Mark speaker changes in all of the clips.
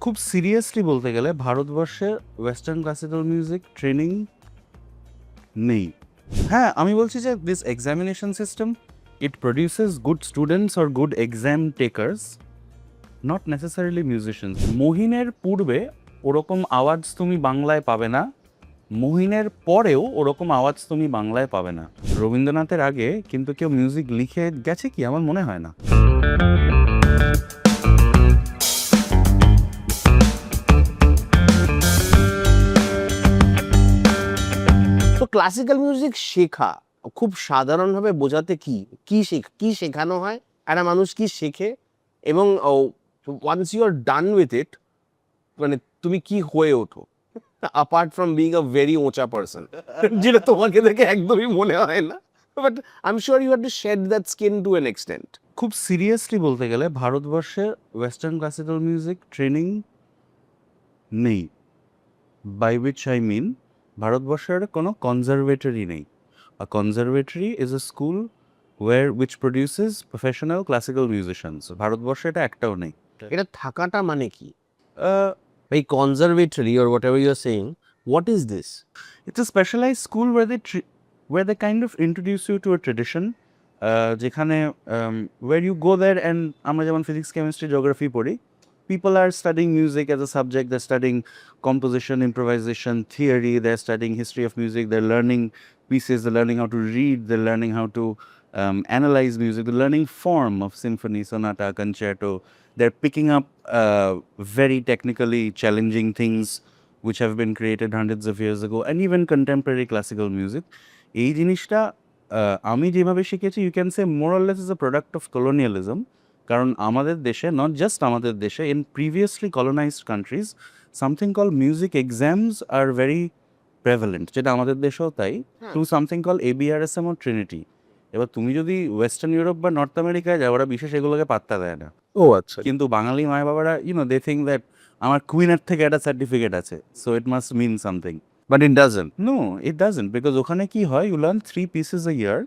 Speaker 1: খুব সিরিয়াসলি বলতে গেলে ভারতবর্ষে ওয়েস্টার্ন ক্লাসিক্যাল মিউজিক ট্রেনিং নেই। হ্যাঁ, আমি বলছি যে this examination system it produces good students or good exam takers, not necessarily musicians. মোহিনের পূর্বে ওরকম আওয়াজ তুমি বাংলায় পাবে না, মোহিনের পরেও ওরকম আওয়াজ তুমি বাংলায় পাবে না। রবীন্দ্রনাথের আগে কিন্তু কেউ মিউজিক লিখে গেছে কি? আমার মনে হয় না।
Speaker 2: তো ক্লাসিক্যাল মিউজিক শেখা খুব সাধারণভাবে বোঝাতে কি শেখানো হয়, একটা মানুষ কি শেখে, এবং once you are done with it মানে তুমি কি হয়ে ওঠো, apart from being a very ওচা পারসন, যেটা তোমাকে দেখে একদমই মনে হয় না, but I am sure you have to shed that skin to an extent.
Speaker 1: খুব সিরিয়াসলি বলতে গেলে ভারতবর্ষে ওয়েস্টার্ন ক্লাসিক্যাল মিউজিক ট্রেনিং নেই, বাই উইচ আই মিন ভারতবর্ষের কোনো কনজারভেটরি নেই। A conservatory is a school which produces professional classical musicians. ভারতবর্ষে এটা একটাও নেই।
Speaker 2: এটা থাকাটা মানে কি? এই conservatory or whatever you are saying, what is this?
Speaker 1: It's a specialized school where they kind of introduce you to a tradition, যেখানে where you go there and আমরা যেমন physics, chemistry, geography পড়ি, people are studying music as a subject, they're studying composition, improvisation, theory, they're studying history of music, they're learning pieces, they're learning how to read, they're learning how to analyze music, they're learning form of symphony, sonata, concerto, they're picking up very technically challenging things which have been created hundreds of years ago, and even contemporary classical music. এই জিনিসটা আমি যেভাবে শিখেছি, you can say more or less is a product of colonialism. কারণ আমাদের দেশে, not just আমাদের দেশে, in previously colonised countries something call music exams are very prevalent, যেটা আমাদের দেশেও তাই, to something call ABRSM O Trinity. এবার তুমি যদি ওয়েস্টার্ন ইউরোপ বা নর্থ আমেরিকায় যাও, ওরা বিশেষ এগুলোকে পাত্তা দেয় না।
Speaker 2: ও আচ্ছা।
Speaker 1: কিন্তু বাঙালি মায় বাবারা দে থিঙ্ক দ্যাট আমার কুইনের থেকে একটা সার্টিফিকেট আছে, so it must mean something.
Speaker 2: But it doesn't.
Speaker 1: No, it doesn't, because ওখানে কি হয়, you learn 3 pieces a year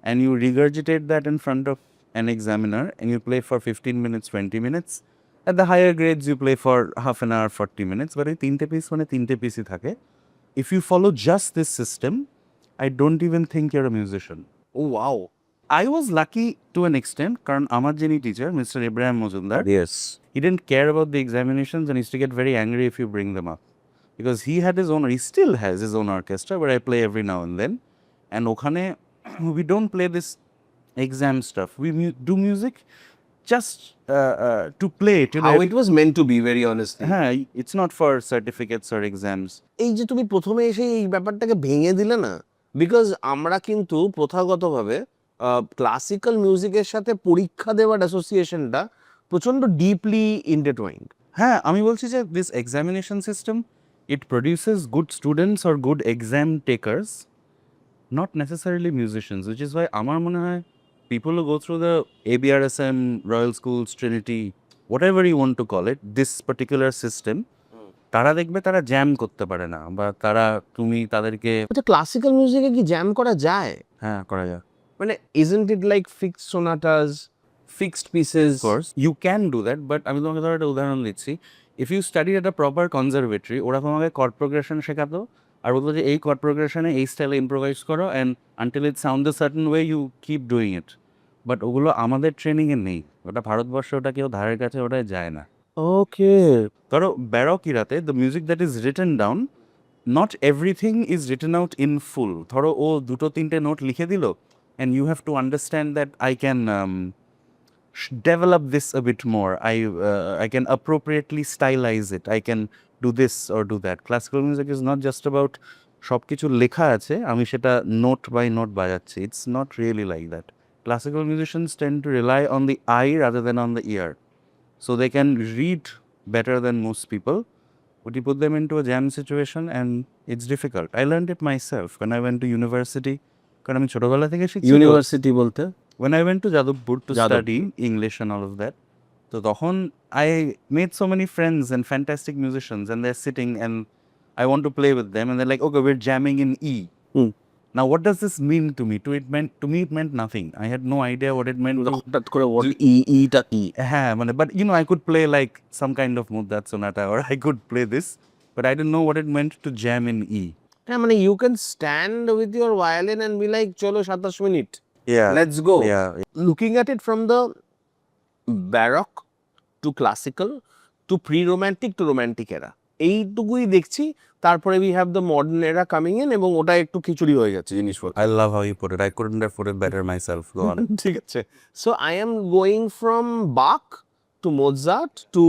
Speaker 1: and you regurgitate that in front of an examiner and you play for 15 minutes, 20 minutes. At the higher grades you play for half an hour, 40 minutes, but এই 3টে piece মানে 3টে piece-ই থাকে। If you follow just this system, I don't even think you're a musician.
Speaker 2: Oh wow.
Speaker 1: I was lucky to an extent, কারণ আমার যিনি teacher, Mr. Ibrahim Mozart,
Speaker 2: ইয়েস।
Speaker 1: he didn't care about the examinations and he used to get very angry if you bring them up, because he had his own, he still has his own orchestra where I play every now and then, and ওখানে we don't play this exam stuff. We do music just to play it.
Speaker 2: How it was meant to be, very honestly.
Speaker 1: হ্যাঁ, it's not for certificates or exams.
Speaker 2: এই যে তুমি প্রথমে এসে এই ব্যাপারটাকে ভেঙে দিলে না, বিকজ আমরা কিন্তু প্রথাগতভাবে ক্লাসিক্যাল মিউজিকের সাথে পরীক্ষা দেওয়ার অ্যাসোসিয়েশনটা প্রচন্ড ডিপলি ইন্টারটুইন্ড।
Speaker 1: হ্যাঁ, আমি বলছি যে this examination system, it produces good students or good exam takers, not necessarily musicians, which is why আমার মনে হয় people who go through the ABRSM, Royal Schools, Trinity, whatever you want to call it, this particular system, তারা দেখবে তারা jam করতে পারে না, বা তারা তুমি তাদেরকে।
Speaker 2: আচ্ছা, ক্লাসিক্যাল মিউজিকে কি জ্যাম করা যায়?
Speaker 1: হ্যাঁ, করা যায়।
Speaker 2: মানে isn't it like fixed sonatas, fixed pieces?
Speaker 1: Of course, you can do that, but আমি তোমাকে ধরো একটা উদাহরণ দিচ্ছি। If you study at a proper conservatory, ওরা তোমাকে chord progression শেখাতো, আর বলতো যে এই chord progression-এ এই স্টাইলে ইম্প্রোভাইজ করো, and until it sounds a certain way, you keep doing it. But ওগুলো আমাদের ট্রেনিংয়ে নেই, ওটা ভারতবর্ষে ওটা কেউ ধারের কাছে ওটাই যায় না।
Speaker 2: ওকে।
Speaker 1: ধরো ব্যারক ইরাতে the music that is written down, not everything is written out in full. ধরো ও 2-3টে নোট লিখে দিল, and you have to understand that I can develop this a bit more, I can appropriately stylize it, I can do this or do that. Classical music is not just about সব কিছু লেখা আছে আমি সেটা note by note বাজাচ্ছি, it's not really like that. Classical musicians tend to rely on the eye rather than on the ear, so they can read better than most people, but you put them into a jam situation and it's difficult. I learned it myself when I went to university, কারণ আমি ছোটবেলা থেকে শিখছি।
Speaker 2: University বলতে?
Speaker 1: When I went to Jadavpur to study English and all of that, so তখন I made so many friends and fantastic musicians, and they're sitting and I want to play with them and they're like, okay, we're jamming in E. Now, what does this mean to me? To me, it meant nothing. I had no idea what it meant.
Speaker 2: হঠাৎ করে টা কি
Speaker 1: But I could play like some kind of Mozart sonata, or I could play this, but I didn't know what it meant to jam in E.
Speaker 2: হ্যাঁ মানে you can stand with your violin and be like চলো 27 minute
Speaker 1: Yeah.
Speaker 2: let's go.
Speaker 1: Yeah.
Speaker 2: Looking at it from the baroque to classical to pre-romantic to romantic era, এইটুকুই দেখছি। তারপরে we have the modern era coming in এবং ওটা একটু খিচুড়ি হয়ে যাচ্ছে জিনিসপত্র।
Speaker 1: I love how you put it. I couldn't have put it better myself. Go on.
Speaker 2: ঠিক আছে। So I am going from Bach to Mozart to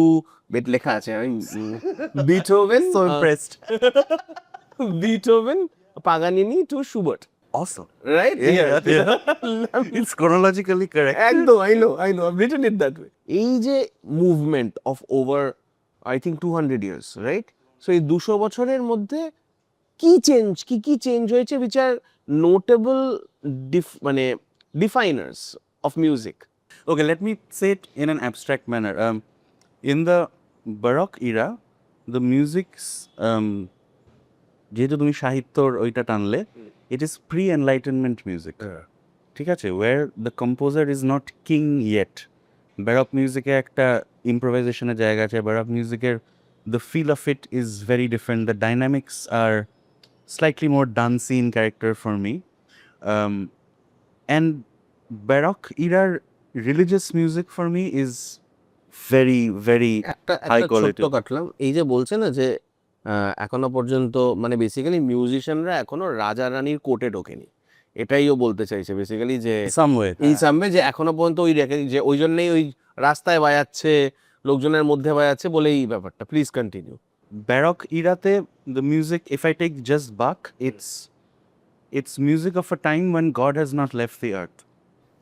Speaker 2: লেখা আছে আমি Beethoven,
Speaker 1: So impressed.
Speaker 2: Beethoven, Paganini to Schubert.
Speaker 1: Awesome.
Speaker 2: Right?
Speaker 1: Yeah. It's chronologically correct.
Speaker 2: একদম I know I've written it that way. এই যে movement of over I think 200 years, right? So এই 200 বছরের মধ্যে কি চেঞ্জ হয়েছে which are notable definers of music?
Speaker 1: Okay, let me say it in an abstract manner. In the Baroque era, the music's যেহেতু তুমি সাহিত্যর ওইটা টানলে, it is pre-enlightenment music. ঠিক আছে, where the composer is not king yet. Baroque music এ একটা improvisationের জায়গা আছে। Baroque music-এর the feel of it is very different. The dynamics are slightly more dancey in character for me. And Baroque era religious music for me is very, very high quality.
Speaker 2: ছোট্ট কাটলাম, এই যে বলছে না যে এখনো পর্যন্ত মানে বেসিক্যালি মিউজিশিয়ানরা এখনো রাজা রানীর কোর্টে ঢোকেনি, এটাই ও বলতে চাইছে বেসিক্যালি যে এই সামনে যে এখনো পর্যন্ত ওই যে ওই জন্যই ওই রাস্তায় বাজাচ্ছে, লোকজনের মধ্যে বাজাচ্ছে বলেই এই ব্যাপারটা। Please continue.
Speaker 1: Baroque era-te, the music, if I take just Bach, it's music of a time when God has not left the earth.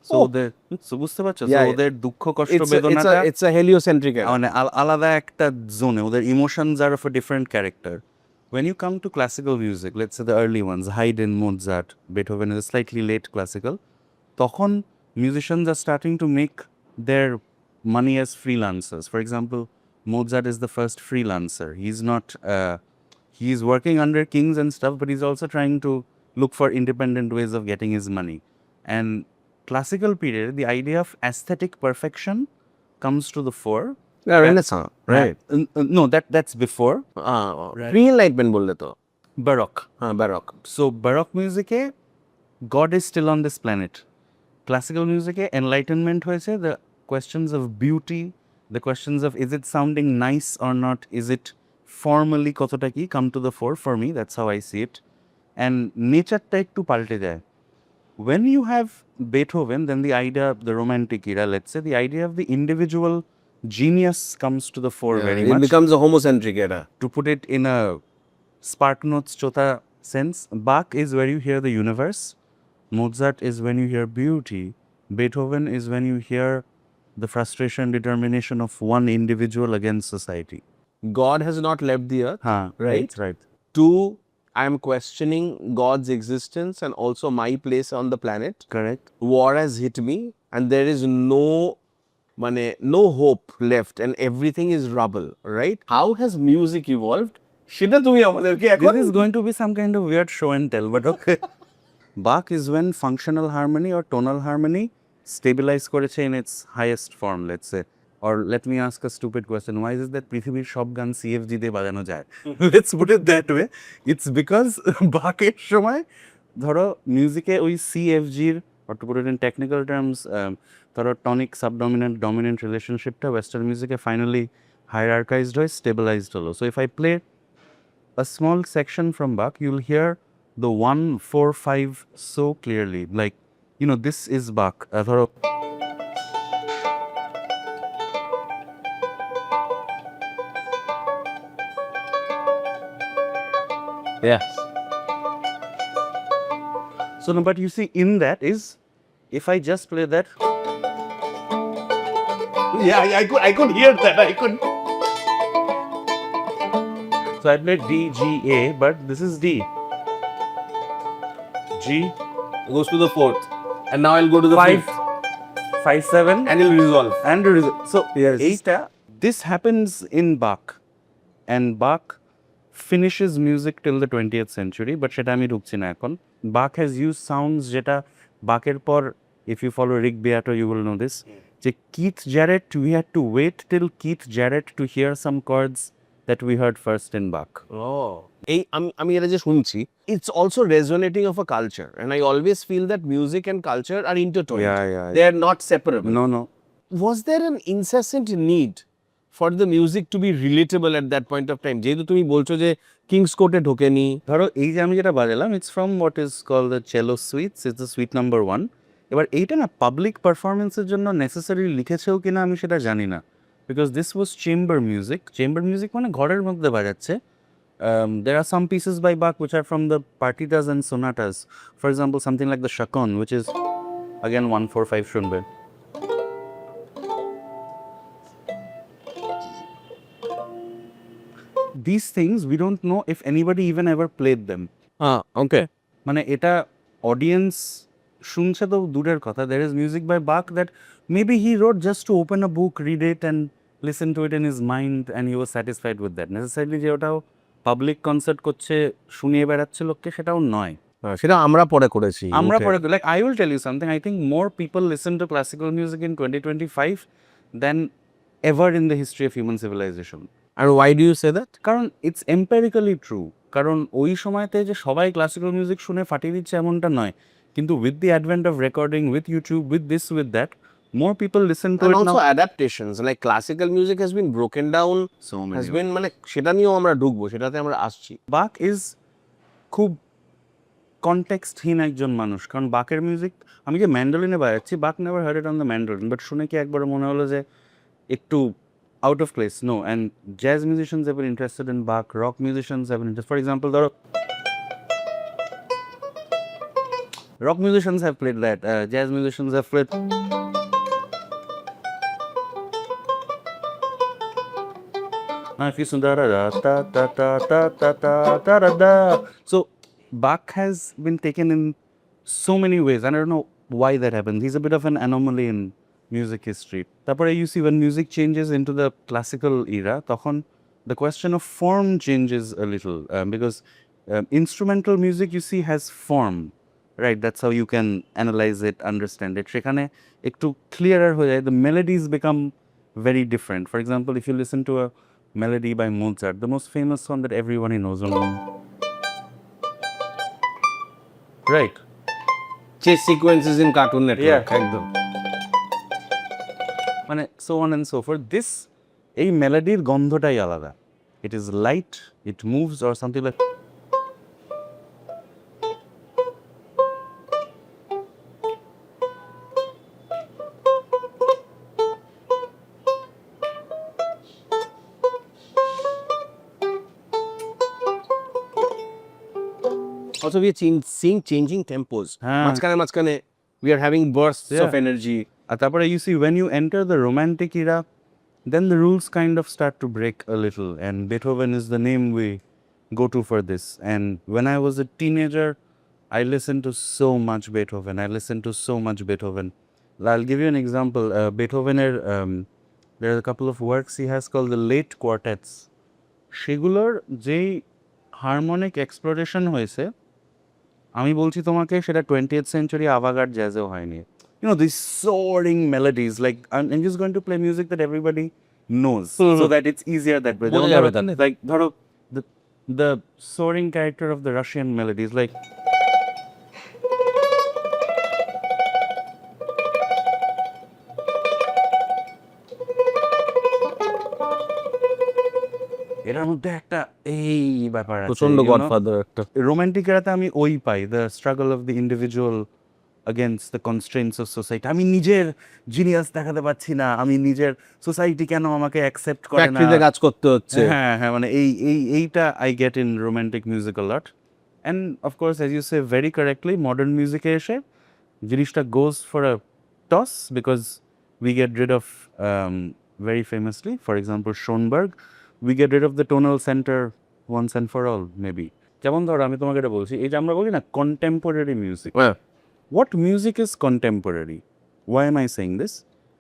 Speaker 1: So বুঝতে পারছো, so ওদের দুঃখ কষ্ট বেদনাটা
Speaker 2: it's a heliocentric era.
Speaker 1: মানে আলাদা একটা জোনে, ওদের emotions are of a different character. When you come to classical music, let's say the early ones, Haydn, Mozart, Beethoven is a slightly late classical, তখন musicians are starting to make their money as freelancers. For example, Mozart is the first freelancer. He's working under kings and stuff, but he's also trying to look for independent ways of getting his money. And classical period, the idea of aesthetic perfection comes to the fore.
Speaker 2: Renaissance, right?
Speaker 1: No, that's before.
Speaker 2: Pre-enlightenment বললে তো
Speaker 1: Baroque.
Speaker 2: Baroque.
Speaker 1: So Baroque music, God is still on this planet. Classical music, enlightenment হয়েছে, the questions of beauty, the questions of is it sounding nice or not, is it formally কতটা কি, come to the fore for me. That's how I see it. And nature-টা একটু পাল্টে যায়. When you have Beethoven, then the idea of the romantic era, let's say, the idea of the individual genius comes to the fore very much.
Speaker 2: It becomes a homocentric era.
Speaker 1: To put it in a Spark Notes Chota sense, Bach is where you hear the universe. Mozart is when you hear beauty. Beethoven is when you hear the frustration, determination of one individual against society.
Speaker 2: God has not left the earth,
Speaker 1: Right.
Speaker 2: Two, I am questioning God's existence and also my place on the planet.
Speaker 1: Correct.
Speaker 2: War has hit me and there is no hope left and everything is rubble, right? How has music evolved? সেটা তুমি আমাদেরকে এখন
Speaker 1: This is going to be some kind of weird show and tell, but okay. Bach is when functional harmony or tonal harmony stabilize করেছে in its highest form, let's say. Or let me ask a stupid question. Why is it that পৃথিবীর সব গান CFG দিয়ে বাজানো যায়? Let's put it that way. It's because Bach-এর সময় ধরো মিউজিকে ওই CFG-র, or to put it in technical terms, ধরো টনিক সাবডমিনেন্ট ডমিনেন্ট রিলেশনশিপটা ওয়েস্টার্ন মিউজিকে ফাইনালি hierarchized হয়, stabilized হলো. So if I play a small section from Bach, you'll hear the 1, 4, 5 so clearly. Like, this is Bach. ধরো
Speaker 2: Yes.
Speaker 1: So no, but you see, in that is, if I just play that,
Speaker 2: I could hear that. I could.
Speaker 1: so I played D, G, A, but this is D. G,
Speaker 2: Goes to the fourth, and now I'll go to the
Speaker 1: 5,
Speaker 2: fifth,
Speaker 1: 5, 7,
Speaker 2: and it'll resolve.
Speaker 1: and so this happens in Bach, and Bach finishes music till the 20th century, but সেটা আমি ঢুকছি না এখন. Bach has used sounds যেটা বাকের পর, if you follow Rick Beato you will know this, যে Keith Jarrett, we had to wait till Keith Jarrett to hear some chords that we heard first in Bach.
Speaker 2: এই আমি এটা যে শুনছি, it's also resonating of a culture, and I always feel that music and culture are intertwined. They are not separable.
Speaker 1: No.
Speaker 2: Was there an incessant need for the music to be relatable at that point of time? যেহেতু তুমি বলছো যে Kings কোর্টে ঢোকেনি,
Speaker 1: ধরো এই যে আমি যেটা বাজালাম, it's from what is call the cello suites, it's the suite number 1. এবার এইটা না পাবলিক পারফরমেন্সের জন্য নেসেসারি লিখেছেও কিনা আমি সেটা জানি না, because this was chamber music মানে ঘরের মধ্যে বাজাচ্ছে. There are some pieces by Bach which are from the partitas and sonatas. For example, something like the Chaconne, which is again 145 Schoenberg. These things we don't know if anybody even ever played them.
Speaker 2: okay.
Speaker 1: মানে এটা audience শুনছে তো দূরের কথা. There is music by Bach that maybe he wrote just to open a book, read it and listen to it in his mind and he was satisfied with that. Necessarily যে ওটাও public concert করছে শুনিয়ে বেড়াচ্ছে লোককে, সেটাও নয়.
Speaker 2: সেটা আমরা পরে করেছি.
Speaker 1: Like I will tell you something, I think more people listen to classical music in 2025 than ever in the history of human civilization.
Speaker 2: And why do you say that?
Speaker 1: কারণ ইটস এম্পেরিক্যালি ট্রু. কারণ ওই সময়তে যে সবাই classical music শুনে ফাটিয়ে দিচ্ছে এমনটা নয়, কিন্তু with the advent of recording, with YouTube, with this, with that, more people listen to
Speaker 2: and
Speaker 1: it
Speaker 2: also
Speaker 1: now.
Speaker 2: adaptations, like classical music has been broken down,
Speaker 1: So many
Speaker 2: has been, মানে সেটা নিয়েও আমরা ঢুকবো, সেটাতে আমরা আসছি.
Speaker 1: Bach is খুব কনটেক্সটহীন একজন মানুষ. কারণ বাকের মিউজিক আমি যে ম্যান্ডোলিনে বাজাচ্ছি, বাক never hard it on the mandolin, but শুনে কি একবার মনে হলো যে একটু out of place? No. And jazz musicians have been interested in Bach, rock musicians have been interested. For example, rock musicians have played that, jazz musicians have played. So Bach has been taken in so many ways, and I don't know why that happens. He's a bit of an anomaly in music history. তারপরে you see when music changes into the classical era, তখন the question of form changes a little, because instrumental music you see has form, right? That's how you can analyze it, understand it. সেখানে একটু clearer হয়ে যায়. The melodies become very different. For example, if you listen to a melody by Mozart, the most famous one that everyone knows, right?
Speaker 2: Chase sequences in Cartoon Network, একদম.
Speaker 1: মানে so on and so forth. This এই মেলোডির গন্ধটাই আলাদা. It is light, it moves or something like.
Speaker 2: Also we are seeing changing tempos. মাঝখানে we are having bursts of energy.
Speaker 1: আর তারপরে you see when you enter the romantic era, then the rules kind of start to break a little, and Beethoven is the name we go to for this. And when I was a teenager, I listened to so much Beethoven. I'll give you an example. Beethovener, there are a couple of works he has called the late quartets. সেগুলোর যেই harmonic exploration হয়েছে, আমি বলছি তোমাকে সেটা 20th century avant-garde জ্যাজেও হয়নি. You know, these soaring melodies, like I'm just going to play music that everybody knows, so that it's easier that way. Like ধরো the soaring character of the Russian melodies, like এটার মধ্যে একটা এই ব্যাপার আছে,
Speaker 2: প্রচন্ড godfather একটা.
Speaker 1: Romantic এরাতে আমি ওই পাই, the struggle of the individual against the constraints of society. আমি নিজের জিনিয়াস দেখাতে পারছি না, আমি নিজের সোসাইটি কেন আমাকে অ্যাকসেপ্ট করে না,
Speaker 2: ফ্যাক্টরিতে কাজ করতে হচ্ছে.
Speaker 1: হ্যাঁ মানে এইটা I get in romantic music a lot. And of course as you say very correctly, modern মিউজিকে এসে জিনিসটা goes for a toss, because we get rid of very famously, for example Schoenberg, we get rid of the tonal center once and for all, maybe. যেমন ধরো আমি তোমাকে এটা বলছি, এই যে আমরা বলি না contemporary music. What music is contemporary? Why am I saying this?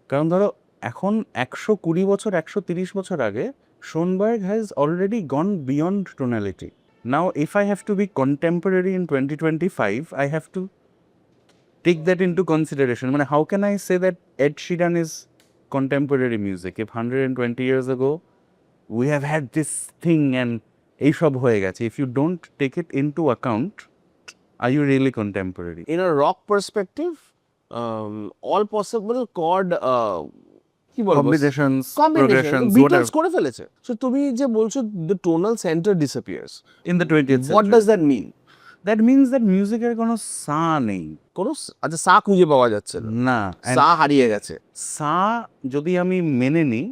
Speaker 1: কারণ ধরো এখন 120 বছর 130 বছর আগে Schoenberg has already gone beyond tonality. Now, if I have to be contemporary in 2025, I have to take that into consideration. I mean, how can I say that Ed Sheeran is contemporary music if 120 years ago we have had this thing and ei shob hoye geche? If you don't take it into account, are you really contemporary?
Speaker 2: In a rock perspective, all possible chord কি বলবো
Speaker 1: Combinations,
Speaker 2: combination
Speaker 1: progressions,
Speaker 2: Beatles
Speaker 1: whatever.
Speaker 2: করে ফেলেছে। So তুমি যে বলছো the tonal centre disappears,
Speaker 1: In the 20th
Speaker 2: what
Speaker 1: century.
Speaker 2: Does that mean?
Speaker 1: That means that music-এর কোনো সা নেই।
Speaker 2: কোনো আচ্ছা সা খুঁজে পাওয়া যাচ্ছে না,
Speaker 1: না, and
Speaker 2: সা হারিয়ে গেছে।
Speaker 1: সা যদি আমি মেনে নিই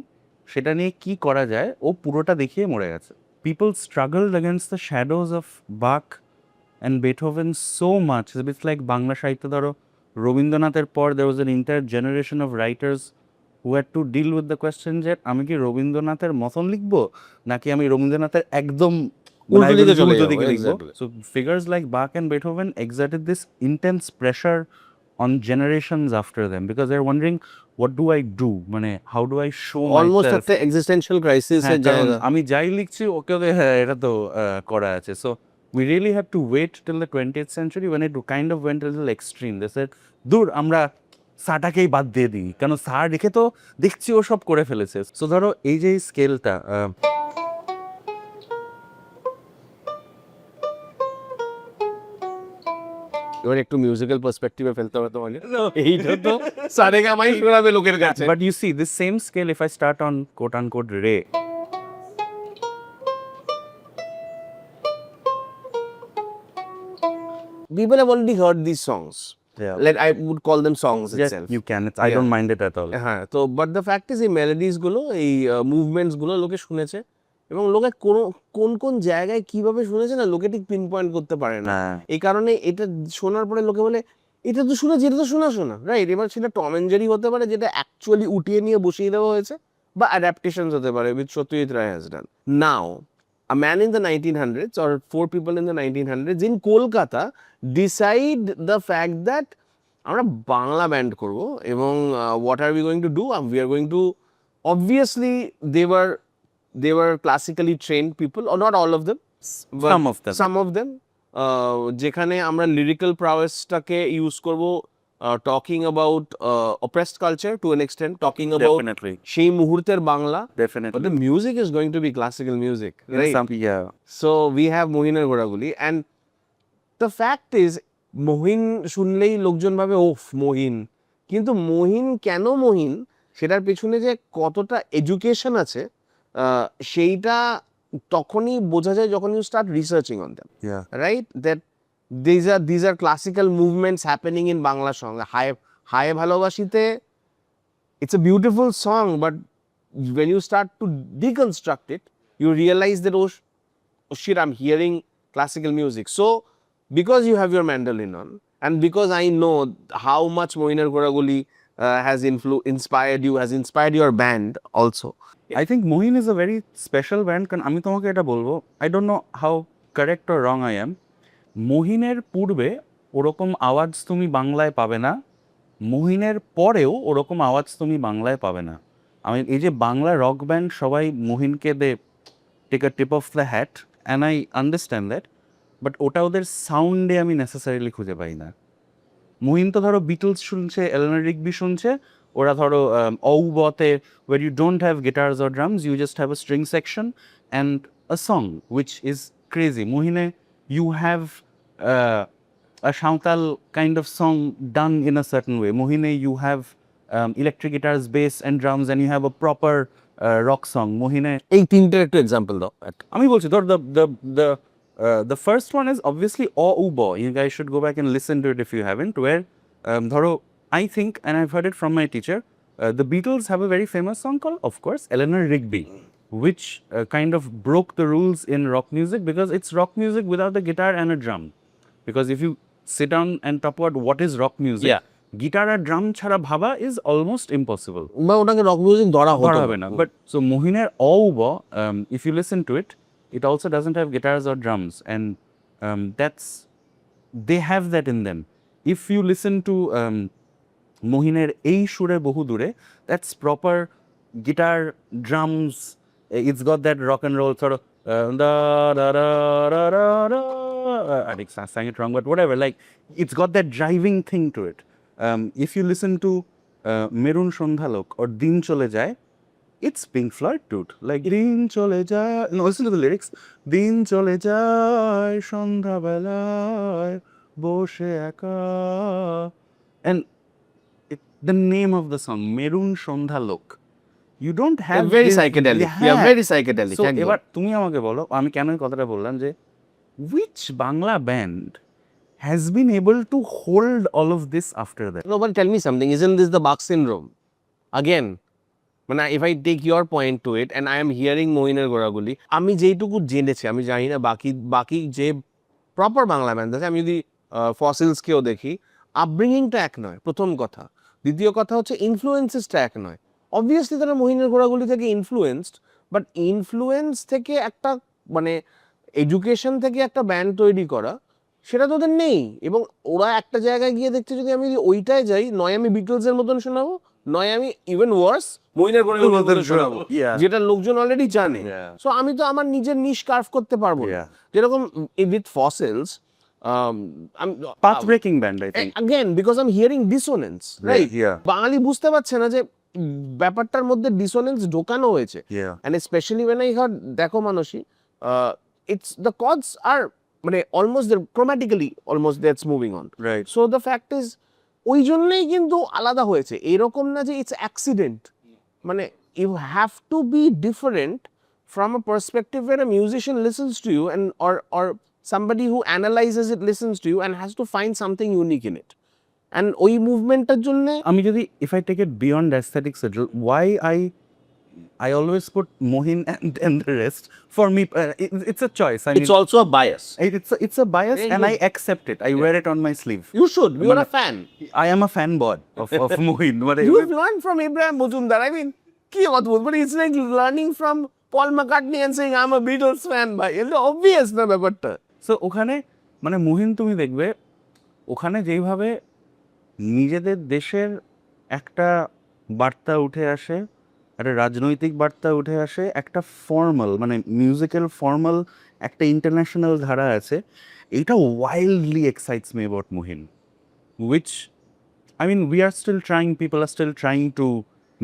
Speaker 1: সেটা নিয়ে কি করা যায়, ও পুরোটা দেখিয়ে মরে গেছে। People struggled against the shadows of Bach and Beethoven so much. It's like Bangla সাহিত্য ধরো রবীন্দ্রনাথের পর there was an entire generation of writers who had to deal with the question যে আমি কি রবীন্দ্রনাথের মতন লিখবো নাকি আমি রবীন্দ্রনাথের একদম
Speaker 2: উল্টো দিকে চলে
Speaker 1: উল্টো
Speaker 2: যাবো,
Speaker 1: দিকে লিখবো।
Speaker 2: exactly.
Speaker 1: So figures like Bach and Beethoven exerted this intense pressure on generations after them because they're wondering what do I do, মানে how do I show
Speaker 2: almost
Speaker 1: myself?
Speaker 2: একটা এক্সিস্টেন্সিয়াল ক্রাইসিস
Speaker 1: হ্যাঁ,
Speaker 2: এর
Speaker 1: কারণ
Speaker 2: জায়গা।
Speaker 1: আমি যাই লিখছি ওকে ওদের হ্যাঁ এটা তো করা আছে। So we really have to wait till the 20th century when it kind of went a little extreme. They said দূর আমরা সাটাকেই বাদ দিয়ে দিই, কেন সা রেখে তো দেখছি ও সব করে ফেলেছে। সো ধরো এই যে স্কেলটা
Speaker 2: এবার একটু মিউজিক্যাল পার্সপেক্টিভে ফেলতে হবে তোমাকে, এইটা তো সারেগামাই শোনাবে লোকের কাছে।
Speaker 1: but you see this same scale if I start on quote unquote re,
Speaker 2: People have already heard these songs.
Speaker 1: yeah,
Speaker 2: Like I would call them songs
Speaker 1: yes,
Speaker 2: itself.
Speaker 1: you can, I
Speaker 2: Yeah.
Speaker 1: don't mind it at all.
Speaker 2: হ্যাঁ, তো but the fact is এই melodies গুলো, এই movements গুলো লোকে শুনেছে এবং লোকে কোন কোন জায়গায় কিভাবে শুনেছে না লোকে ঠিক পিন পয়েন্ট করতে পারে না।
Speaker 1: হ্যাঁ।
Speaker 2: এই কারণে এটা শোনার পরে লোকে বলে এটা তো শুনেছি, এটা তো শোনা রাইট। এবার সেটা টম এন্ড জেরি হতে পারে যেটা অ্যাকচুয়ালি উঠিয়ে নিয়ে বসিয়ে দেওয়া হয়েছে, বা অ্যাডাপ্টেশনস হতে পারে with Satyajit Ray has done. Now a man in the 1900s or four people in the 1900s in Kolkata decide the fact that আমরা বাংলা ব্যান্ড করব এবং what are we going to do? We are going to, obviously they were classically trained people, or not all of them, but some of them যেখানে আমরা lyrical প্রাওয়েসটাকে use করব talking about oppressed culture to an extent, talking about
Speaker 1: Definitely.
Speaker 2: সেই মুহূর্তের Bangla, but
Speaker 1: Definitely.
Speaker 2: the music is going to be classical music, right?
Speaker 1: Yeah.
Speaker 2: So we have Mohiner Ghoraguli, and the fact is Mohin শুনলেই লোকজন ভাবে ওফ মহিন, কিন্তু মহিন কেন মহিন সেটার পেছনে যে কতটা এডুকেশন আছে সেইটা তখনই বোঝা যায় যখন you start researching on them,
Speaker 1: Yeah.
Speaker 2: Right? That these are classical movements happening in Bangla song. হায় ভালোবাসিতে it's a beautiful song, but when you start to deconstruct it, you realize that oh shit, I'm hearing classical music. So because you have your mandolin on, and because I know how much Mohiner Ghoraguli has inspired you, has inspired your band also.
Speaker 1: I think Mohin is a very special band. কারণ আমি তোমাকে এটা বলবো, I don't know how correct or wrong I am. মোহিনের পূর্বে ওরকম আওয়াজ তুমি বাংলায় পাবে না, মোহিনের পরেও ওরকম আওয়াজ তুমি বাংলায় পাবে না। আমি এই যে বাংলা রক ব্যান্ড সবাই মোহিনকে they take a tip of the hat, and I understand that, but ওটা ওদের সাউন্ডে আমি নেসেসারিলি খুঁজে পাই না। মোহিন তো ধরো বিটলস শুনছে, এলেনার রিগবি শুনছে, ওরা ধরো অউবতে where you don't have guitars or drums, you just have a string section and a song which is crazy. Mohine, you have a Shantal kind of song done in a certain way. Mohine, you have electric guitars, bass and drums, and you have a proper rock song. Mohine,
Speaker 2: এই তিনটার একটু example দাও।
Speaker 1: আমি বলছি ধর the first one is obviously Ubo. You guys should go back and listen to it if you haven't, where ধরো I think, and I've heard it from my teacher, the Beatles have a very famous song called, of course, Eleanor Rigby, which kind of broke the rules in rock music because it's rock music without the guitar and a drum. Because if you sit down and talk about what is rock music,
Speaker 2: Yeah.
Speaker 1: guitar R drum ছাড়া ভাবা is almost impossible.
Speaker 2: বা ওটাকে rock music ধরা
Speaker 1: ধরা
Speaker 2: হতো
Speaker 1: হবে না। But so Mohiner Auba, if you listen to it, it also doesn't have guitars or drums, and that's, they have that in them. If you listen to Mohiner এই সুরে বহু দূরে, that's proper guitar, drums, It's got that rock and roll sort of da da da da da da. I think I sang it wrong, but whatever. Like it's got that driving thing to it. If you listen to Merun Sondhalok or Din Chole Jay, it's Pink Floyd, dude. Like Din Chole Jay. No, listen to the lyrics. Din Chole Jay, Sondha Belay, Boshe Eka. And the name of the song, Merun Sondhalok. You don't have
Speaker 2: very
Speaker 1: this-
Speaker 2: psychedelic. Yeah, very psychedelic.
Speaker 1: So
Speaker 2: একদম।
Speaker 1: এবার তুমি আমাকে বলো, আমি কেন এই কথাটা বললাম যে which Bangla band has been able to hold all of this after that?
Speaker 2: No, but tell me something. Isn't this the Bach syndrome? Again, if I take your point to it, and I am hearing Mohiner Ghoraguli, আমি যেইটুকু জেনেছি, আমি জানি না বাকি যে proper Bangla band আছে, আমি যদি ফসিলসকেও দেখি, আপব্রিঙ্গিংটা এক নয়, প্রথম কথা। দ্বিতীয় কথা হচ্ছে ইনফ্লুয়েন্সেসটা এক নয়। অবভিয়াসলি তারা মহিনের ঘোরাগুলি থেকে ইনফ্লুয়েন্সড, বাট ইনফ্লুয়েন্স থেকে একটা মানে এডুকেশন থেকে একটা ব্যান্ড তৈরি করা, সেটা তো ওদের নেই। এবং ওরা একটা জায়গায় গিয়ে দেখছে, যদি আমি ওইটাই যাই, নয় আমি বিটলসের মতন শোনাবো, নয় আমি ইভেন ওয়ার্স মহিনের ঘোরাগুলির মতন শোনাবো,
Speaker 1: Yeah.
Speaker 2: যেটা লোকজন অলরেডি জানে।
Speaker 1: Yeah.
Speaker 2: সো আমি তো আমার নিজের নিশ কার্ভ করতে পারবো না।
Speaker 1: Yeah.
Speaker 2: যেরকম with fossils,
Speaker 1: Path breaking band, I think.
Speaker 2: again because I'm hearing dissonance, right?
Speaker 1: Yeah.
Speaker 2: বাঙালি বুঝতে পারছে না যে ব্যাপারটার মধ্যে ডিসোনেন্স ঢোকানো হয়েছে।
Speaker 1: Yeah.
Speaker 2: And especially when I heard দেখো মানসী, it's the chords are মানে almost they're chromatically almost that's moving on.
Speaker 1: Right.
Speaker 2: So the fact is ওই জন্যই কিন্তু আলাদা হয়েছে, এরকম না যে it's accident. মানে you have to be different from a perspective where a musician listens to you and or somebody who analyzes it listens to you and has to find something unique in it. And ওই মুভমেন্টের জন্য
Speaker 1: আমি যদি if I take it beyond aesthetics, why I always put Mohin and the rest. For me, it's a choice. I mean,
Speaker 2: it's also a bias.
Speaker 1: it's a bias,
Speaker 2: Yeah,
Speaker 1: and
Speaker 2: you-
Speaker 1: I accept it. I wear it on my sleeve.
Speaker 2: You should. You are a fan.
Speaker 1: I am a fanboy of Mohin.
Speaker 2: You've learned from Ibrahim Mujumdar. I mean, কি অদ্ভুত, but it's like learning from Paul McCartney and saying I'm a Beatles fan. By it's obvious না ব্যাপারটা।
Speaker 1: So ওখানে মানে মোহিন তুমি দেখবে ওখানে যেইভাবে নিজেদের দেশের একটা বার্তা উঠে আসে, একটা রাজনৈতিক বার্তা উঠে আসে, একটা ফর্মাল মানে মিউজিক্যাল ফর্মাল একটা ইন্টারন্যাশনাল ধারা আছে, এইটা wildly excites me about Mohin, which I mean we are still trying, people are still trying to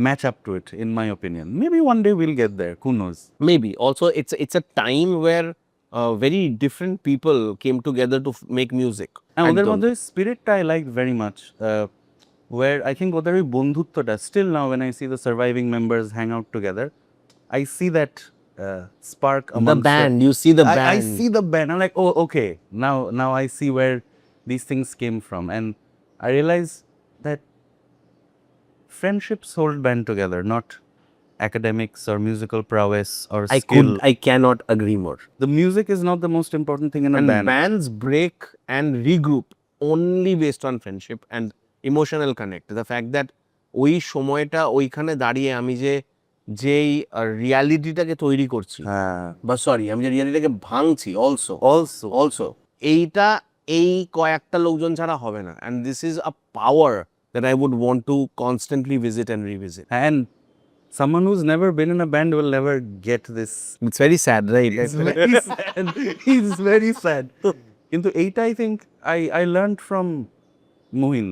Speaker 1: match up to it, in my opinion. Maybe one day we'll get there, who knows.
Speaker 2: Maybe also it's a time where very different people came together to make music.
Speaker 1: And ওদের
Speaker 2: একদম।
Speaker 1: মধ্যে স্পিরিটটা I liked very much, where I think ওদের ওই বন্ধুত্বটা still now when I see the surviving members hang out together, I see that spark
Speaker 2: The
Speaker 1: amongst
Speaker 2: band, you see the band.
Speaker 1: I see the band. I'm like, oh, okay, now I see where these things came from, and I realize that friendships hold band together, not academics or musical prowess or skill.
Speaker 2: I cannot agree more.
Speaker 1: The music is not the most important thing in a
Speaker 2: And
Speaker 1: band.
Speaker 2: bands break and regroup only based on friendship and emotional connect. The fact that ওই সময়টা ওইখানে দাঁড়িয়ে আমি যেই রিয়ালিটিটাকে তৈরি করছি, বা sorry আমি যে রিয়ালিটিটাকে ভাঙছি অলসো এইটা এই কয়েকটা লোকজন ছাড়া হবে না। And this is a power that I would want to constantly visit and revisit.
Speaker 1: And someone who's never been in a band will never get this.
Speaker 2: It's very sad, right?
Speaker 1: It's very sad. It's very sad. কিন্তু এইটা I think I learned from Mohin.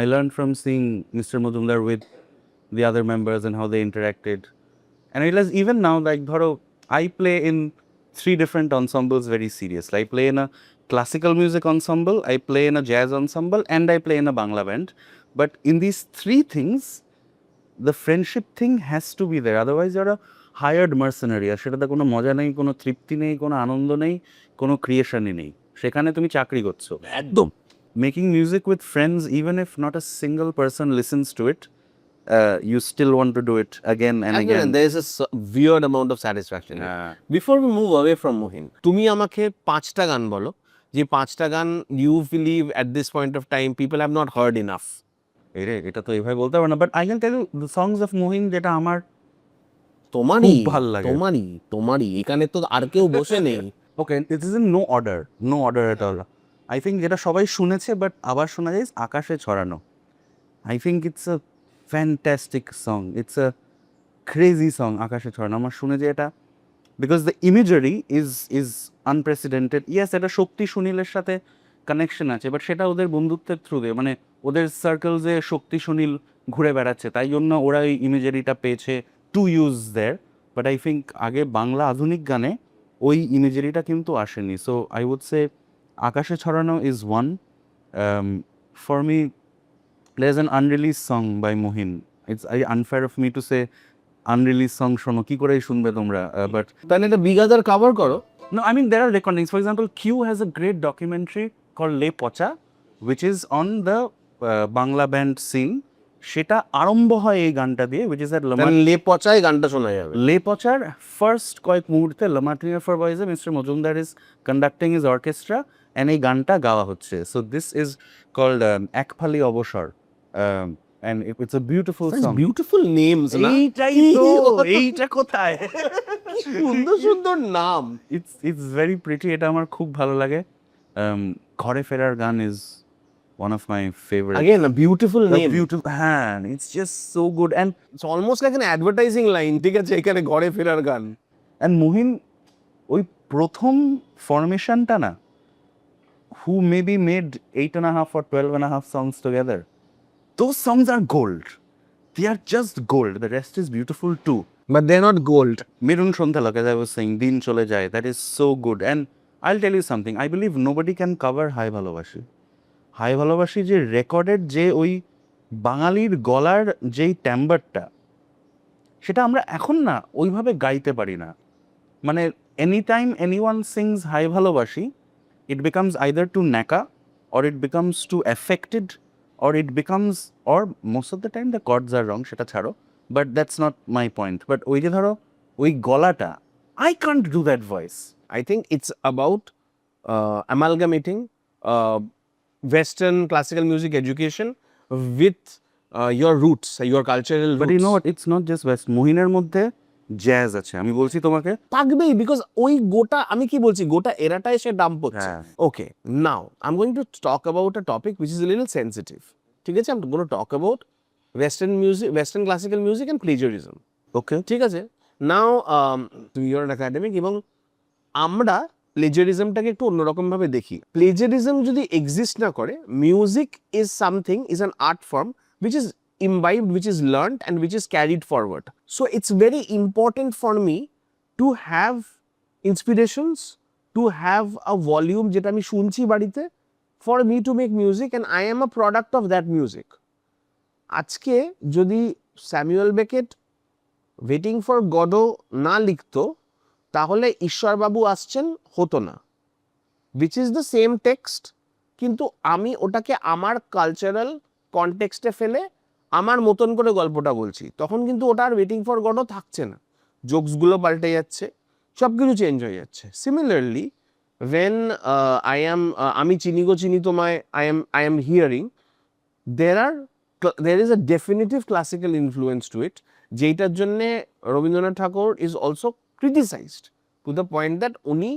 Speaker 1: I learned from seeing Mr. Mujumdar with the other members and how they interacted. And I realized even now, like dhoro, I play in 3 different ensembles very seriously. I play in a classical music ensemble, I play in a jazz ensemble, and I play in a Bangla band. But in these 3 things, the friendship thing has to be there. Otherwise, you're a hired mercenary. আর সেটাতে কোনো মজা নেই, কোনো তৃপ্তি নেই, কোনো আনন্দ নেই, কোনো ক্রিয়েশনই নেই। সেখানে তুমি চাকরি করছো।
Speaker 2: একদম।
Speaker 1: Making music with friends, even if not a single person listens to it, you still want to do it again and again.
Speaker 2: And there is a weird amount of satisfaction. Before we move away from Mohin, তুমি আমাকে 5টা গান বলো, যে 5টা গান you believe at this point of time people have not heard enough.
Speaker 1: এটা তো এইভাবে বলতে পারবো না, but I can tell you the songs of Mohin, যেটা আমার
Speaker 2: তোমারই
Speaker 1: খুব ভাল লাগে।
Speaker 2: তোমারই এখানে তো আর কেউ বসে নেই।
Speaker 1: Okay, it is in no order at all. I think যেটা সবাই শুনেছে বাট আবার শোনা যায়, আকাশে ছড়ানো। I think it's a fantastic song. It's a crazy song আকাশে ছড়ানো। আমার শুনে যে এটা, because the imagery is unprecedented. Yes, এটা শক্তি সুনীলের সাথে কানেকশন আছে, বাট সেটা ওদের বন্ধুত্বের থ্রু দিয়ে, মানে ওদের সার্কেলসে শক্তি সুনীল ঘুরে বেড়াচ্ছে, তাই জন্য ওরা এই ইমেজারিটা পেয়েছে to use their. But I think আগে বাংলা আধুনিক গানে ওই ইমেজারিটা কিন্তু আসেনি। সো আই উড সে আকাশে ছড়ানো is one. For me there's an unreleased song by Mohin. It's unfair of me to say unreleased song শোনো, কি করে শুনবে তোমরা, বাট
Speaker 2: তাহলে এটা বিগাদার কভার করো।
Speaker 1: no, I mean there are recordings. For example, Q has a great documentary called Le Pocha, which is on the Bangla band scene. সেটা আরম্ভ হয় এই গানটা দিয়ে, which is at
Speaker 2: লে পচায় গানটা শোনা যাবে।
Speaker 1: Le Pochar first কয়েক মুহূর্তে Lamartine for Voice Mr. Mojumdar is conducting his orchestra and এই গানটা গাওয়া হচ্ছে। So this is called একফালি অবসর, and it's a beautiful song.
Speaker 2: Beautiful names না?
Speaker 1: এইটাই তো, এইটা কোথায়?
Speaker 2: সুন্দর সুন্দর নাম।
Speaker 1: It's very pretty. এটা আমার খুব ভালো লাগে। ঘরে ফেরার গান is one of my favorite.
Speaker 2: Again, a beautiful
Speaker 1: The
Speaker 2: name.
Speaker 1: beautiful hand. It's just so good. And
Speaker 2: It's almost like an advertising line, ঠিক আছে, এখানে ঘরে ফেরার গান।
Speaker 1: Mohin, ওই প্রথম ফরমেশনটা না, who maybe made 8.5 or 12.5 songs together. Those songs are gold. They are just gold. The rest is beautiful too.
Speaker 2: But they're not gold.
Speaker 1: Mirun Shontalak, as I was saying, Din Chole Jay, that is so good. And I'll tell you something, I believe nobody can cover Hai Bhalobashi. Hai Bhalobashi যে recorded, যে ওই বাঙালির গলার যেই ট্যাম্বারটা, সেটা আমরা এখন না ওইভাবে গাইতে পারি না। মানে any time anyone sings hi ভালোবাসি, it becomes either too ন্যাকা, or it becomes too affected, or it becomes, or most of the time the chords are wrong, সেটা ছাড়ো, but that's not my point. But ওই যে ধরো ওই গলাটা, I can't do that voice.
Speaker 2: I think it's about amalgamating Western classical music education with your roots, your cultural roots.
Speaker 1: But you know what, it's not just West. মোহিনের মধ্যে jazz আছে, আমি বলছি তোমাকে।
Speaker 2: থাকবেই, বিকজ ওই গোটা, আমি কি বলছি, গোটা এরাটাই সে ডাম্প হচ্ছে।
Speaker 1: হ্যাঁ।
Speaker 2: Okay, now I am going to talk about a topic which is a little sensitive. ঠিক আছে, I am gonna talk about western music, western classical music and plagiarism.
Speaker 1: Okay,
Speaker 2: ঠিক আছে, নাও তুমি ইউর অ্যান একাডেমিক, এবং আমরা প্লেজারিজমটাকে একটু অন্যরকমভাবে দেখি। প্লেজারিজম যদি এক্সিস্ট না করে, music is something, is an art form which is imbibed, which is learned, and which is carried forward. So it's very important for me to have inspirations, to have a volume যেটা আমি শুনছি বাড়িতে, for me to make music, and I am a product of that music. আজকে যদি Samuel Beckett waiting for Godot না লিখতো, তাহলে ঈশ্বরবাবু আসছেন হতো না, which is the same text, কিন্তু আমি ওটাকে আমার কালচারাল কনটেক্সটে ফেলে আমার মতন করে গল্পটা বলছি, তখন কিন্তু ওটা আর ওয়েটিং ফর গডও থাকছে না, জোকসগুলো পাল্টে যাচ্ছে, সব কিছু চেঞ্জ হয়ে যাচ্ছে। সিমিলারলি ওয়েন আমি চিনি গো চিনি তোমায়, I am hearing, there is a definitive classical influence to it, যেটার জন্যে রবীন্দ্রনাথ ঠাকুর is also criticized to the point that উনি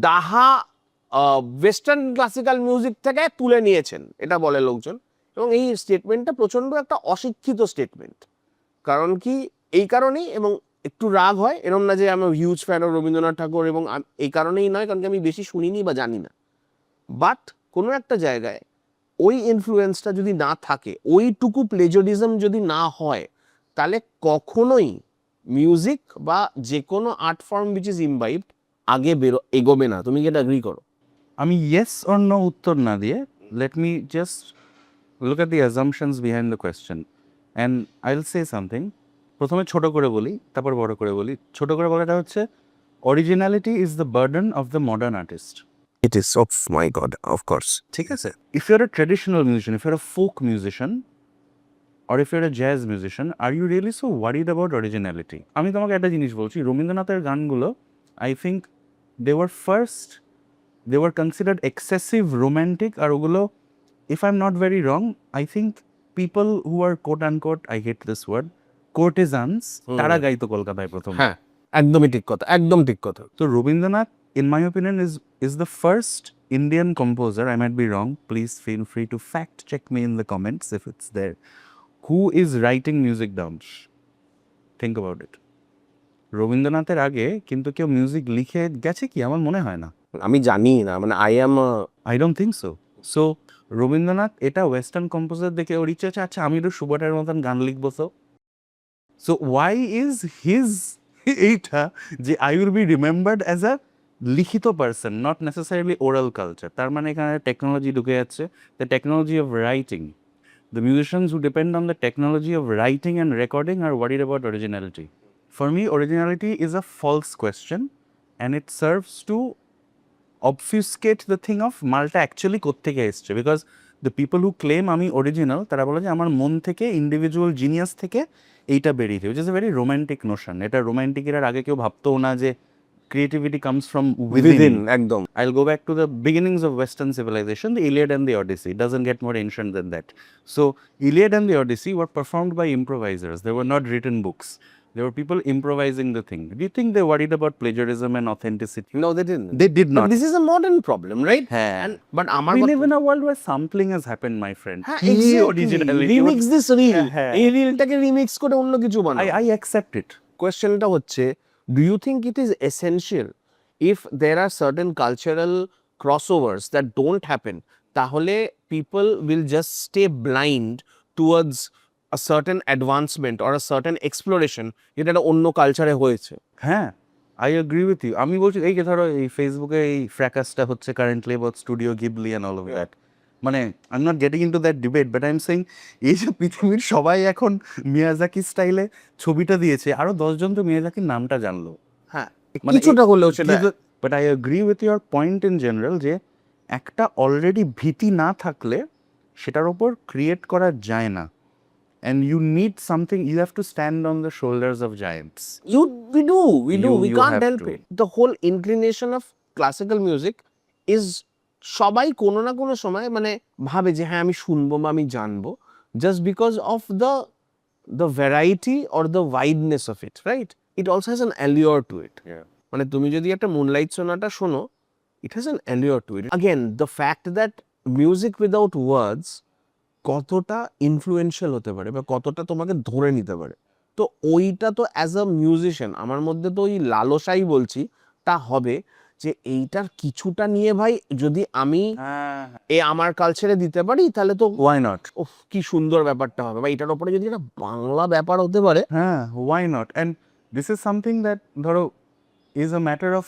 Speaker 2: ডাহা ওয়েস্টার্ন ক্লাসিক্যাল মিউজিক থেকে তুলে নিয়েছেন, এটা বলে লোকজন। এবং এই স্টেটমেন্টটা প্রচণ্ড একটা অশিক্ষিত স্টেটমেন্ট। কারণ কি, এই কারণেই, এবং একটু রাগ হয়, এরম না যে আমি হিউজ ফ্যান অফ রবীন্দ্রনাথ ঠাকুর, এবং এই কারণেই নয় কারণ কি আমি বেশি শুনিনি বা জানি না, বাট কোনো একটা জায়গায় ওই ইনফ্লুয়েন্সটা যদি না থাকে, ওইটুকু প্লেজারিজম যদি না হয়, তাহলে কখনোই মিউজিক বা যে কোনো আর্ট ফর্ম উইচ ইজ ইমবাইবড আগে এগোবে না। তুমি কি এটা এগ্রি করো?
Speaker 1: আমি ইয়েস অর নো উত্তর না দিয়ে, let me just look at the assumptions behind the question and I'll say something. প্রথমে ছোট করে বলি, তারপর বড় করে বলি। ছোট করে বলাটা হচ্ছে, originality is the burden of the modern artist.
Speaker 2: It is, of my God, of course.
Speaker 1: ঠিক আছে, if you're a traditional musician, if you're a folk musician, or if you're a jazz musician, are you really so worried about originality? আমি তোমাকে একটা জিনিস বলছি, রবীন্দ্রনাথের গানগুলো, I think they were considered excessive romantic, আর ওগুলো, if I'm not very wrong, I think people who are quote unquote, I hate this word, courtesans, তারা গাইতো কলকাতায় প্রথম।
Speaker 2: হ্যাঁ, একদমই ঠিক কথা, একদম ঠিক কথা।
Speaker 1: তো Rabindranath, in my opinion, is the first Indian composer, I might be wrong, please feel free to fact check me in the comments if it's there, who is writing music down. Think about it, রবীন্দ্রনাথের আগে কিন্তু কেউ music লিখে গেছে কি? আমার মনে হয় না।
Speaker 2: আমি জানি না, মানে
Speaker 1: I don't think so. So Rabindranath এটা ওয়েস্টার্ন কম্পোজার দেখে ওর ইচ্ছে আছে, আচ্ছা আমি একটু সুবটের মতন গান লিখবো। সো ওয়াই ইজ হিজ এইটা যে I will be remembered as a লিখিত person, not necessarily oral culture. তার মানে এখানে টেকনোলজি ঢুকে যাচ্ছে, the technology of writing. The musicians who depend on the technology of writing and recording are worried about originality. For me, originality is a false question, and it serves to obfuscate the thing of মালটা actually কোত্থেকে এসছে। Because the people who claim আমি original, তারা বলে যে আমার মন থেকে, ইন্ডিভিজুয়াল জিনিয়াস থেকে এইটা বেরিয়েছে, which is a very romantic Notion. এটা রোম্যান্টিকের আগে কেউ ভাবতেও না যে creativity comes from within.
Speaker 2: একদম।
Speaker 1: I'll go back to the beginnings of Western civilization, the Iliad and the Odyssey. It doesn't get more ancient than that. So, Iliad and the Odyssey were performed by improvisers. They were not written books. There were people improvising the thing. Do you think they worried about plagiarism and authenticity?
Speaker 2: No, they didn't.
Speaker 1: They did
Speaker 2: But
Speaker 1: not.
Speaker 2: this is a modern problem, right?
Speaker 1: Yeah.
Speaker 2: But আমার
Speaker 1: We live in a world where sampling has happened, my friend. Originality.
Speaker 2: Remix this reel,
Speaker 1: হ্যাঁ।
Speaker 2: এই রিলটাকে remix করে অন্য কিছু বানাও।
Speaker 1: I accept it.
Speaker 2: কোয়েশ্চেনটা হচ্ছে, do you think it is essential if there are certain cultural crossovers that don't happen, তাহলে people will just stay blind towards a certain advancement or a certain exploration যেটা একটা অন্য কালচারে হয়েছে?
Speaker 1: হ্যাঁ, I agree with you. আমি বলছি এই যে ধরো এই ফেসবুকে এই ফ্র্যাকাসটা হচ্ছে currently about studio Ghibli and all of that. মানে I am not getting into that debate, but I am saying এই যে পৃথিবীর সবাই এখন মিয়াজাকি স্টাইলে ছবিটা দিয়েছে, আরো 10 জন তো মিয়াজাকির নামটা জানলো।
Speaker 2: হ্যাঁ,
Speaker 1: মানে
Speaker 2: কিছুটা হলেও সেটা।
Speaker 1: But I agree with your point in general যে একটা অলরেডি ভীতি না থাকলে সেটার ওপর ক্রিয়েট করা যায় না। And you need something, you have to stand on the shoulders of giants.
Speaker 2: We do, we
Speaker 1: You
Speaker 2: can't
Speaker 1: have
Speaker 2: help
Speaker 1: to.
Speaker 2: it. The whole inclination of classical music is সবাই কোনো না কোনো সময় মানে ভাবে যে হ্যাঁ আমি শুনবো বা আমি জানবো, just because of the variety or the wideness of it, right? It also has an allure to it. মানে তুমি যদি একটা মুনলাইট সোনাটা শোনো, it has an allure to it. Again, the fact that music without words কতটা influential হতে পারে বা কতটা তোমাকে ধরে নিতে পারে, তো ওইটা তো অ্যাজ আ মিউজিশিয়ান আমার মধ্যে তো ওই লালসাই বলছি তা হবে যে এইটার কিছুটা নিয়ে ভাই যদি আমি আমার কালচারে দিতে পারি তাহলে তো
Speaker 1: Why not?
Speaker 2: ওহ কি সুন্দর ব্যাপারটা হবে, বা এটার উপরে যদি একটা বাংলা ব্যাপার হতে পারে।
Speaker 1: হ্যাঁ, why not? And this is something that ধরো is a matter of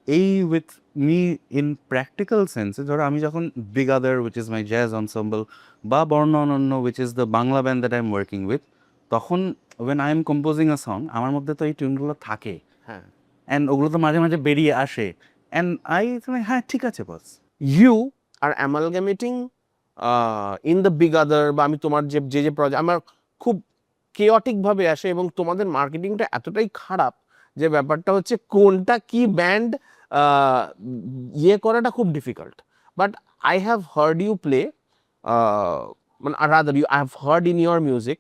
Speaker 1: এই with me in practical sense. ধরো আমি যখন Big Other, which is my jazz ensemble, বা বর্ণ অনন্য, which is the Bangla band that I'm working with, তখন when I am composing a song আমার মধ্যে তো এই টিউনগুলো থাকে,
Speaker 2: হ্যাঁ,
Speaker 1: and ওগুলো তো মাঝে মাঝে বেরিয়ে আসে, and I think হ্যাঁ ঠিক আছে boss.
Speaker 2: You are amalgamating in the big other, বা আমি তোমার যে প্রজেক্ট আমার খুব কেওটিক ভাবে আসে এবং তোমাদের মার্কেটিংটা এতটাই খারাপ যে ব্যাপারটা হচ্ছে কোনটা কি ব্যান্ড ইয়ে করাটা খুব difficult. But I have heard you play, মানে rather I have heard in your music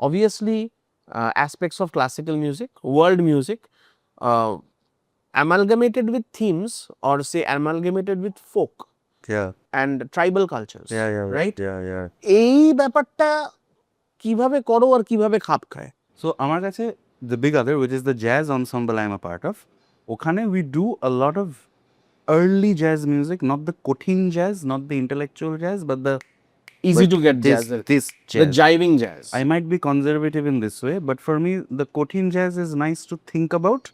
Speaker 2: obviously aspects of classical music, world music, amalgamated with themes or say amalgamated with folk and tribal cultures, right? এই ব্যাপারটা কিভাবে করো আর কিভাবে খাপ খায়?
Speaker 1: So আমার কাছে the Big Other, which is the jazz ensemble I'm a part of, ওখানে we do a lot of early jazz music, not the কঠিন jazz, not the intellectual jazz, but the
Speaker 2: Easy to get jazz,
Speaker 1: this jazz.
Speaker 2: the jiving jazz.
Speaker 1: I might be conservative in this way, but for me the কঠিন jazz is nice to think about,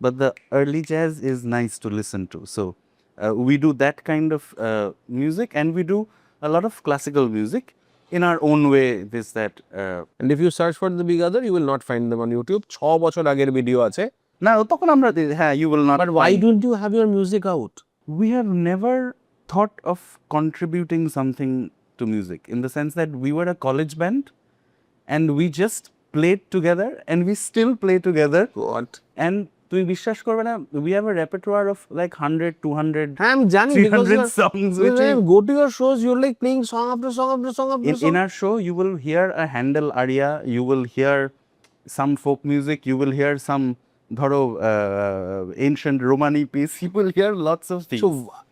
Speaker 1: but the early jazz is nice to listen to. So we do that kind of music, and we do a lot of classical music in our own way. This that
Speaker 2: and if you search for the Big Other you will not find them on YouTube. 6 বছর আগের video আছে
Speaker 1: না, তখন আমরা হ্যাঁ you will not.
Speaker 2: But why don't you have your music out?
Speaker 1: We have never thought of contributing something to music, in the sense that we were a college band and we just played together and we still play together.
Speaker 2: What?
Speaker 1: And তুমি বিশ্বাস করবে না, we have a repertoire of like 100, 200,
Speaker 2: হ্যাঁ আমি জানি,
Speaker 1: 300 songs, which
Speaker 2: when I go to your shows you're like playing song after song after song after song.
Speaker 1: In our show you will hear a Handel aria, you will hear some folk music, you will hear some ধরো ancient Romani piece, you will hear lots of things.
Speaker 2: So